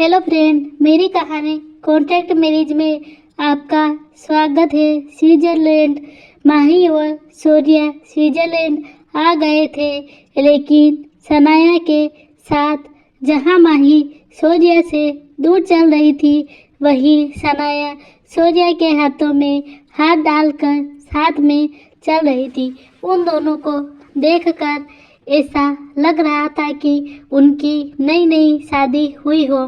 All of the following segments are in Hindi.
हेलो फ्रेंड, मेरी कहानी कॉन्ट्रैक्ट मैरिज में आपका स्वागत है। स्विट्जरलैंड। माही और शौर्या स्विट्जरलैंड आ गए थे, लेकिन सनाया के साथ। जहां माही शौर्या से दूर चल रही थी, वहीं सनाया शौर्या के हाथों में हाथ डालकर साथ में चल रही थी। उन दोनों को देखकर ऐसा लग रहा था कि उनकी नई नई शादी हुई हो,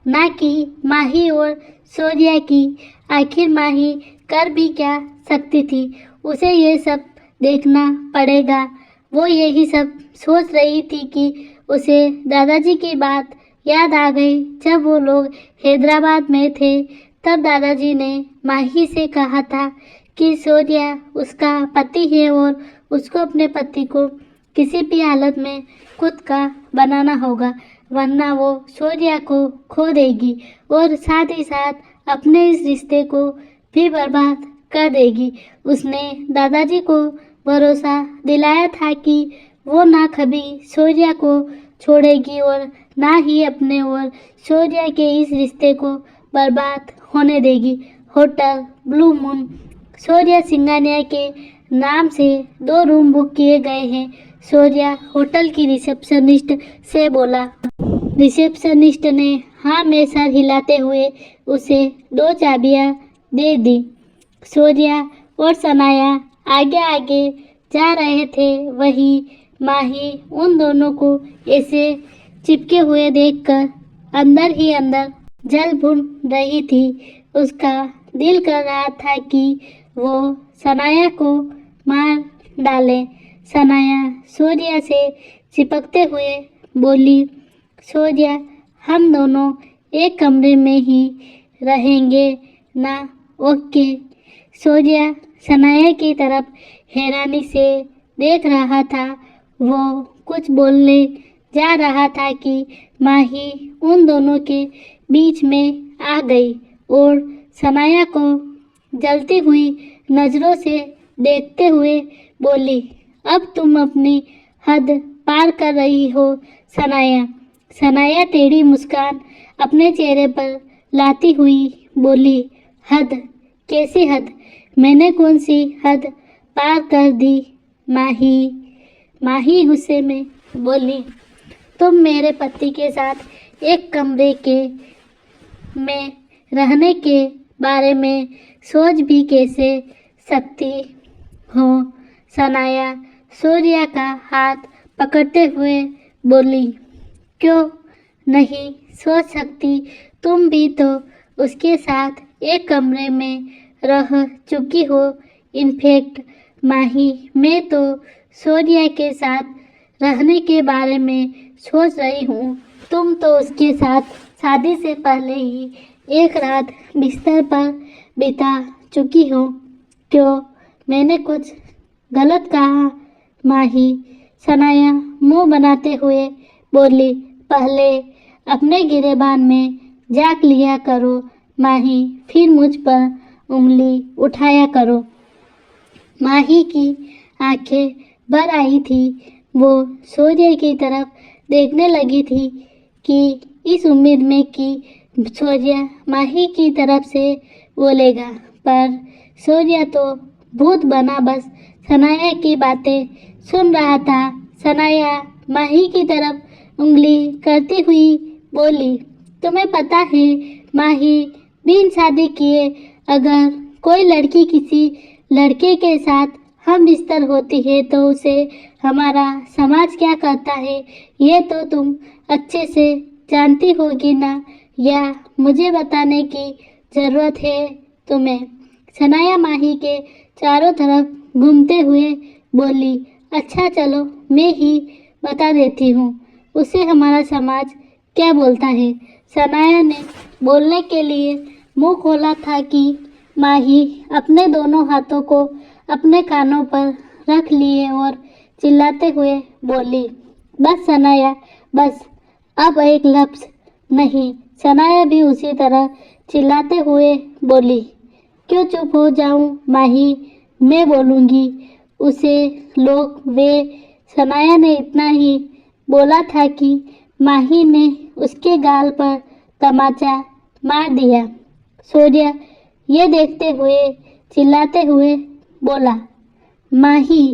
ना कि माही और शौर्या की। आखिर माही कर भी क्या सकती थी, उसे ये सब देखना पड़ेगा। वो यही सब सोच रही थी कि उसे दादाजी की बात याद आ गई। जब वो लोग हैदराबाद में थे, तब दादाजी ने माही से कहा था कि शौर्या उसका पति है और उसको अपने पति को किसी भी हालत में खुद का बनाना होगा, वरना वो शौर्या को खो देगी और साथ ही साथ अपने इस रिश्ते को भी बर्बाद कर देगी। उसने दादाजी को भरोसा दिलाया था कि वो ना कभी शौर्या को छोड़ेगी और ना ही अपने और शौर्या के इस रिश्ते को बर्बाद होने देगी। Hotel blue moon Shaurya Singhania के नाम से 2 रूम बुक किए गए हैं। शौर्या होटल की रिसेप्शनिस्ट से बोला। रिसेप्शनिस्ट ने हाँ में सर हिलाते हुए उसे 2 चाबियां दे दी। शौर्या और सनाया आगे आगे जा रहे थे, वहीं माही उन दोनों को ऐसे चिपके हुए देखकर अंदर ही अंदर जल भून रही थी। उसका दिल कर रहा था कि वो सनाया को मार डाले। सनाया शौर्या से चिपकते हुए बोली, शौर्या, हम दोनों एक कमरे में ही रहेंगे ना? ओके। शौर्या सनाया की तरफ हैरानी से देख रहा था। वो कुछ बोलने जा रहा था कि माही उन दोनों के बीच में आ गई और सनाया को जलती हुई नज़रों से देखते हुए बोली, अब तुम अपनी हद पार कर रही हो सनाया। सनाया टेढ़ी मुस्कान अपने चेहरे पर लाती हुई बोली, हद? कैसी हद? मैंने कौन सी हद पार कर दी? माही गुस्से में बोली, तुम मेरे पति के साथ एक कमरे में रहने के बारे में सोच भी कैसे सकती हो? सनाया शौर्या का हाथ पकड़ते हुए बोली, क्यों नहीं सोच सकती? तुम भी तो उसके साथ एक कमरे में रह चुकी हो। इनफैक्ट माही, मैं तो शौर्या के साथ रहने के बारे में सोच रही हूँ। तुम तो उसके साथ शादी से पहले ही एक रात बिस्तर पर बिता चुकी हो। क्यों, मैंने कुछ गलत कहा? माही सनाया मुंह बनाते हुए बोली, पहले अपने गिरेबान में झांक लिया करो माही, फिर मुझ पर उंगली उठाया करो। माही की आंखें भर आई थी। वो शौर्या की तरफ देखने लगी थी कि इस उम्मीद में कि शौर्या माही की तरफ से बोलेगा, पर शौर्या तो भूत बना बस सनाया की बातें सुन रहा था। सनाया माही की तरफ उंगली करती हुई बोली, तुम्हें पता है माही, बिन शादी किए अगर कोई लड़की किसी लड़के के साथ हम बिस्तर होती है तो उसे हमारा समाज क्या कहता है, ये तो तुम अच्छे से जानती होगी ना, या मुझे बताने की ज़रूरत है तुम्हें? सनाया माही के चारों तरफ घूमते हुए बोली, अच्छा चलो मैं ही बता देती हूँ उसे हमारा समाज क्या बोलता है। सनाया ने बोलने के लिए मुंह खोला था कि माही अपने दोनों हाथों को अपने कानों पर रख लिए और चिल्लाते हुए बोली, बस सनाया, बस, अब एक लफ्ज़ नहीं। सनाया भी उसी तरह चिल्लाते हुए बोली, क्यों चुप हो जाऊं माही, मैं बोलूँगी उसे लोग वे। सनाया ने इतना ही बोला था कि माही ने उसके गाल पर तमाचा मार दिया। सूर्य ये देखते हुए चिल्लाते हुए बोला, माही।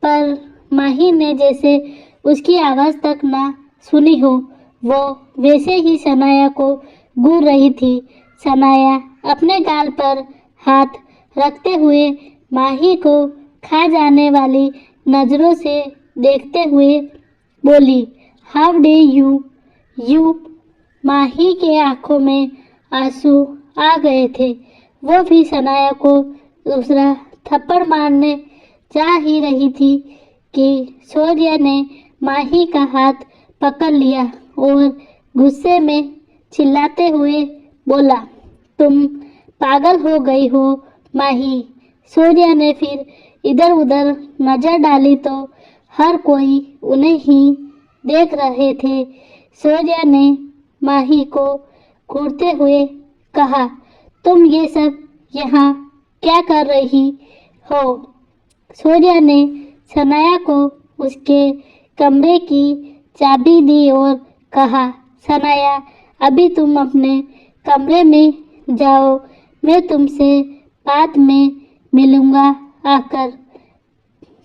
पर माही ने जैसे उसकी आवाज़ तक ना सुनी हो, वो वैसे ही सनाया को घूर रही थी। सनाया अपने गाल पर हाथ रखते हुए माही को खा जाने वाली नज़रों से देखते हुए बोली, हाउ डे यू। माही के आंखों में आंसू आ गए थे। वो भी सनाया को दूसरा थप्पड़ मारने जा ही रही थी कि शौर्य ने माही का हाथ पकड़ लिया और गुस्से में चिल्लाते हुए बोला, तुम पागल हो गई हो माही। शौर्य ने फिर इधर उधर नजर डाली तो हर कोई उन्हें ही देख रहे थे। शौर्य ने माही को घूरते हुए कहा, तुम ये सब यहाँ क्या कर रही हो? शौर्य ने सनाया को उसके कमरे की चाबी दी और कहा, सनाया अभी तुम अपने कमरे में जाओ, मैं तुमसे बाद में मिलूंगा आकर।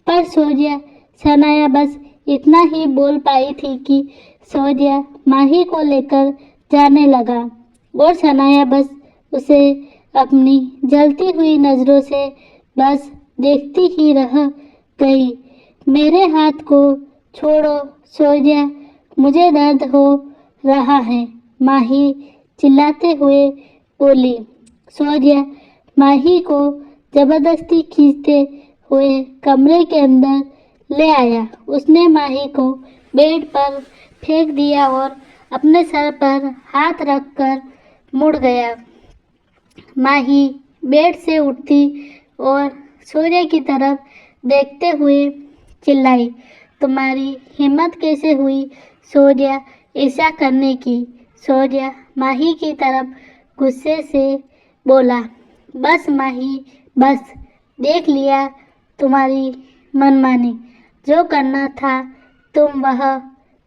पर शौर्य सनाया बस इतना ही बोल पाई थी कि शौर्य माही को लेकर जाने लगा और सनाया बस उसे अपनी जलती हुई नज़रों से बस देखती ही रह गई। मेरे हाथ को छोड़ो शौर्य, मुझे दर्द हो रहा है, माही चिल्लाते हुए बोली। शौर्य माही को जबरदस्ती खींचते हुए कमरे के अंदर ले आया। उसने माही को बेड पर फेंक दिया और अपने सर पर हाथ रखकर मुड़ गया। माही बेड से उठती और शौर्य की तरफ देखते हुए चिल्लाई, तुम्हारी हिम्मत कैसे हुई शौर्य ऐसा करने की? शौर्य माही की तरफ गुस्से से बोला, बस माही बस, देख लिया तुम्हारी मनमानी। जो करना था तुम वह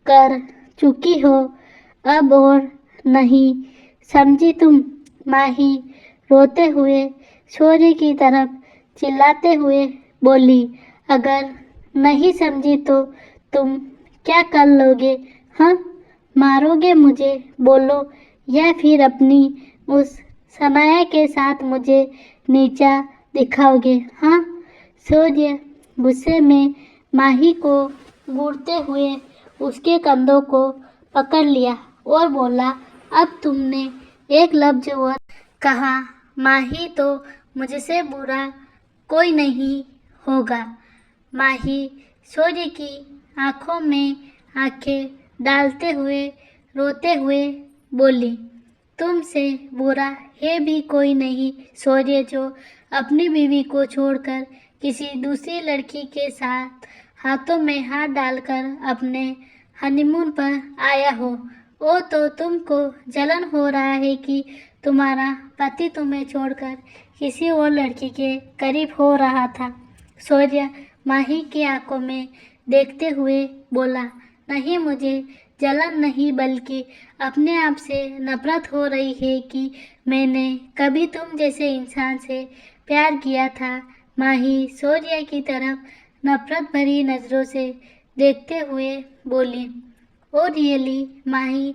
कर चुकी हो, अब और नहीं, समझी तुम? माही रोते हुए शौर्य की तरफ चिल्लाते हुए बोली, अगर नहीं समझी तो तुम क्या कर लोगे? हाँ, मारोगे मुझे बोलो, या फिर अपनी उस सनाया के साथ मुझे नीचा दिखाओगे? हाँ। शौर्य गुस्से में माही को घूरते हुए उसके कंधों को पकड़ लिया और बोला, अब तुमने एक लफ्ज और कहा, माही तो मुझसे बुरा कोई नहीं होगा। माही शौर्य की आंखों में आंखें डालते हुए रोते हुए बोली, तुमसे बुरा है भी कोई नहीं शौर्य, जो अपनी बीवी को छोड़कर किसी दूसरी लड़की के साथ हाथों में हाथ डालकर अपने हनीमून पर आया हो। ओ तो तुमको जलन हो रहा है कि तुम्हारा पति तुम्हें छोड़कर किसी और लड़की के करीब हो रहा था। शौर्य माही की आंखों में देखते हुए बोला, नहीं, मुझे जलन नहीं बल्कि अपने आप से नफरत हो रही है कि मैंने कभी तुम जैसे इंसान से प्यार किया था। माही शौर्य की तरफ नफरत भरी नज़रों से देखते हुए बोली, ओ रियली माही,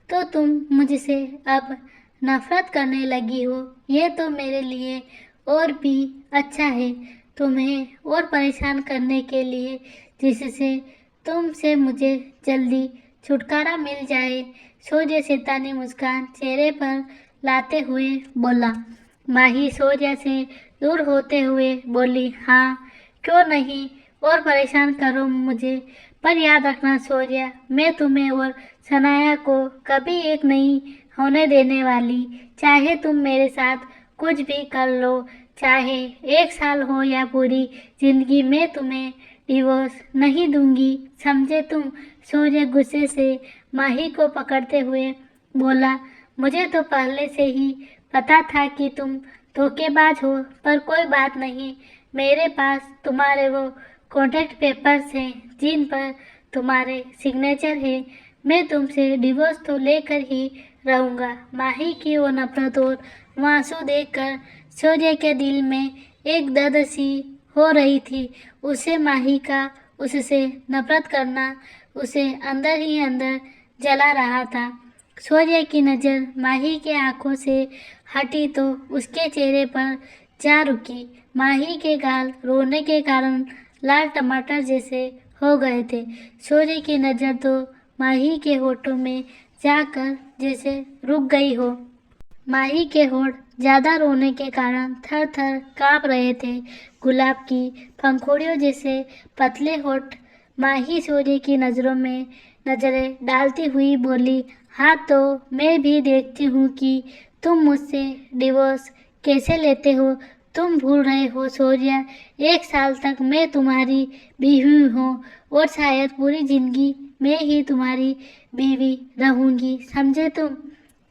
तो तुम मुझसे अब नफरत करने लगी हो? ये तो मेरे लिए और भी अच्छा है, तुम्हें और परेशान करने के लिए, जिससे तुमसे मुझे जल्दी छुटकारा मिल जाए। शौर्य शैतानी मुस्कान चेहरे पर लाते हुए बोला। माही शौर्य से दूर होते हुए बोली, हाँ क्यों नहीं, और परेशान करो मुझे, पर याद रखना शौर्य, मैं तुम्हें और सनाया को कभी एक नहीं होने देने वाली। चाहे तुम मेरे साथ कुछ भी कर लो, चाहे 1 साल हो या पूरी जिंदगी, मैं तुम्हें डिवोर्स नहीं दूंगी, समझे तुम? शौर्य गुस्से से माही को पकड़ते हुए बोला, मुझे तो पहले से ही पता था कि तुम धोखेबाज हो, पर कोई बात नहीं, मेरे पास तुम्हारे वो कॉन्ट्रैक्ट पेपर्स हैं जिन पर तुम्हारे सिग्नेचर है। मैं तुमसे डिवोर्स तो लेकर ही रहूँगा। माही की वो नफरत और वो आंसू देखकर सूर्य के दिल में एक दर्द सी हो रही थी। उसे माही का उससे नफरत करना उसे अंदर ही अंदर जला रहा था। सूर्य की नज़र माही के आंखों से हटी तो उसके चेहरे पर जा रुकी। माही के गाल रोने के कारण लाल टमाटर जैसे हो गए थे। सूर्य की नज़र तो माही के होठों में जाकर जैसे रुक गई हो। माही के होठ ज्यादा रोने के कारण थर थर काँप रहे थे। गुलाब की पंखुड़ियों जैसे पतले होठ। माही सूर्य की नज़रों में नजरें डालती हुई बोली, हाँ तो मैं भी देखती हूँ कि तुम मुझसे डिवोर्स कैसे लेते हो। तुम भूल रहे हो सूर्य, 1 साल तक मैं तुम्हारी बीवी हूँ और शायद पूरी जिंदगी मैं ही तुम्हारी बीवी रहूंगी, समझे तुम।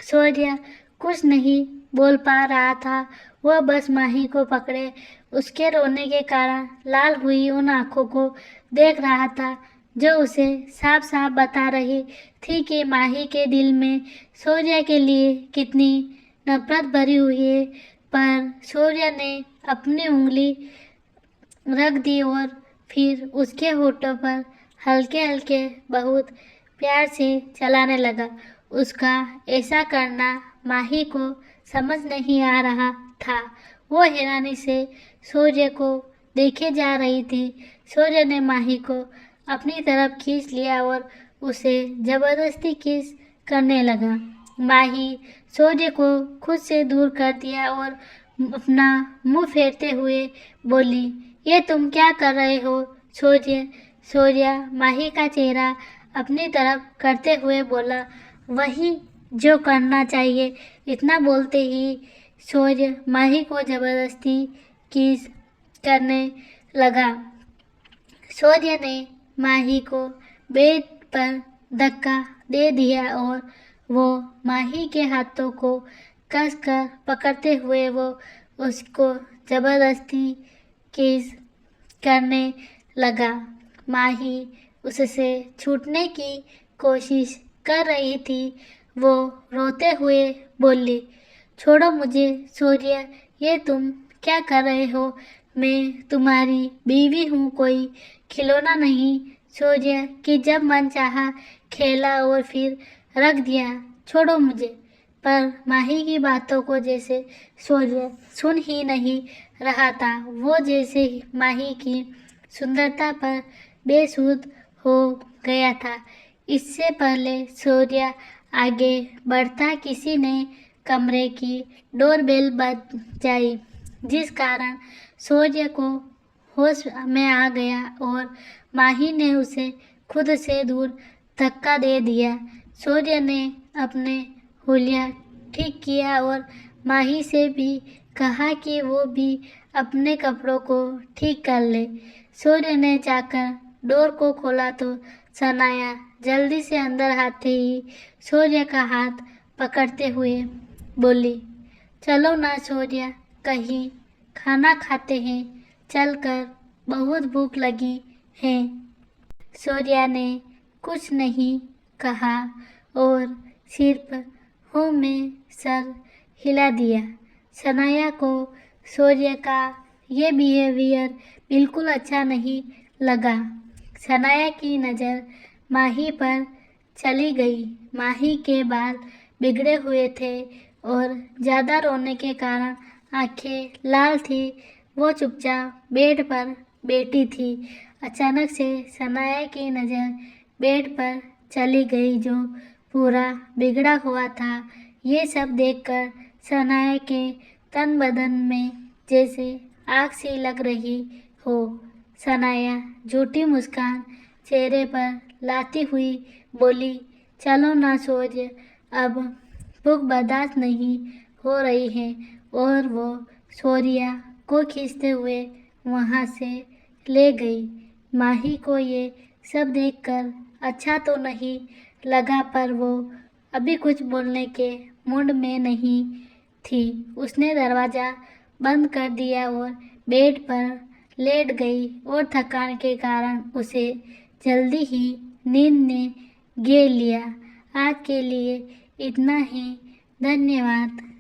सूर्य कुछ नहीं बोल पा रहा था। वह बस माही को पकड़े उसके रोने के कारण लाल हुई उन आंखों को देख रहा था, जो उसे साफ साफ बता रही थी कि माही के दिल में सूर्य के लिए कितनी नफरत भरी हुई है। पर सूर्य ने अपनी उंगली रख दी और फिर उसके होठों पर हल्के हल्के बहुत प्यार से चलाने लगा। उसका ऐसा करना माही को समझ नहीं आ रहा था। वो हैरानी से सूर्य को देखे जा रही थी। सूर्य ने माही को अपनी तरफ खींच लिया और उसे जबरदस्ती किस करने लगा। माही सूर्य को खुद से दूर कर दिया और अपना मुंह फेरते हुए बोली, ये तुम क्या कर रहे हो सूर्य। सूर्य माही का चेहरा अपनी तरफ करते हुए बोला, वही जो करना चाहिए। इतना बोलते ही सूर्य माही को जबरदस्ती किस करने लगा। सूर्य ने माही को बेड पर धक्का दे दिया और वो माही के हाथों को कसकर पकड़ते हुए वो उसको जबरदस्ती किस करने लगा। माही उससे छूटने की कोशिश कर रही थी। वो रोते हुए बोली, छोड़ो मुझे सूर्य, ये तुम क्या कर रहे हो। मैं तुम्हारी बीवी हूँ, कोई खिलौना नहीं। सूर्य कि जब मन चाहा खेला और फिर रख दिया, छोड़ो मुझे। पर माही की बातों को जैसे सूर्य सुन ही नहीं रहा था। वो जैसे ही माही की सुंदरता पर बेसुध हो गया था। इससे पहले सूर्य आगे बढ़ता किसी ने कमरे की डोरबेल बजाई, जिस कारण सूर्य को होश में आ गया और माही ने उसे खुद से दूर धक्का दे दिया। सूर्य ने अपने हुलिया ठीक किया और माही से भी कहा कि वो भी अपने कपड़ों को ठीक कर ले। सूर्य ने जाकर डोर को खोला तो सनाया जल्दी से अंदर आते ही सूर्य का हाथ पकड़ते हुए बोली, चलो ना सूर्य, कहीं खाना खाते हैं चलकर, बहुत भूख लगी है। सूर्य ने कुछ नहीं कहा और सिर्फ हो में सर हिला दिया। सनाया को सूर्य का ये बिहेवियर बिल्कुल अच्छा नहीं लगा। सनाया की नज़र माही पर चली गई। माही के बाल बिगड़े हुए थे और ज़्यादा रोने के कारण आंखें लाल थी। वो चुपचाप बेड पर बैठी थी। अचानक से सनाया की नज़र बेड पर चली गई, जो पूरा बिगड़ा हुआ था। ये सब देखकर सनाया के तन बदन में जैसे आग सी लग रही हो। सनाया झूठी मुस्कान चेहरे पर लाती हुई बोली, चलो ना सूर्य, अब भूख बर्दाश्त नहीं हो रही है। और वो सूर्य को खींचते हुए वहाँ से ले गई। माही को ये सब देखकर अच्छा तो नहीं लगा, पर वो अभी कुछ बोलने के मूड में नहीं थी। उसने दरवाज़ा बंद कर दिया और बेड पर लेट गई और थकान के कारण उसे जल्दी ही नींद ने घेर लिया। आज के लिए इतना ही। धन्यवाद।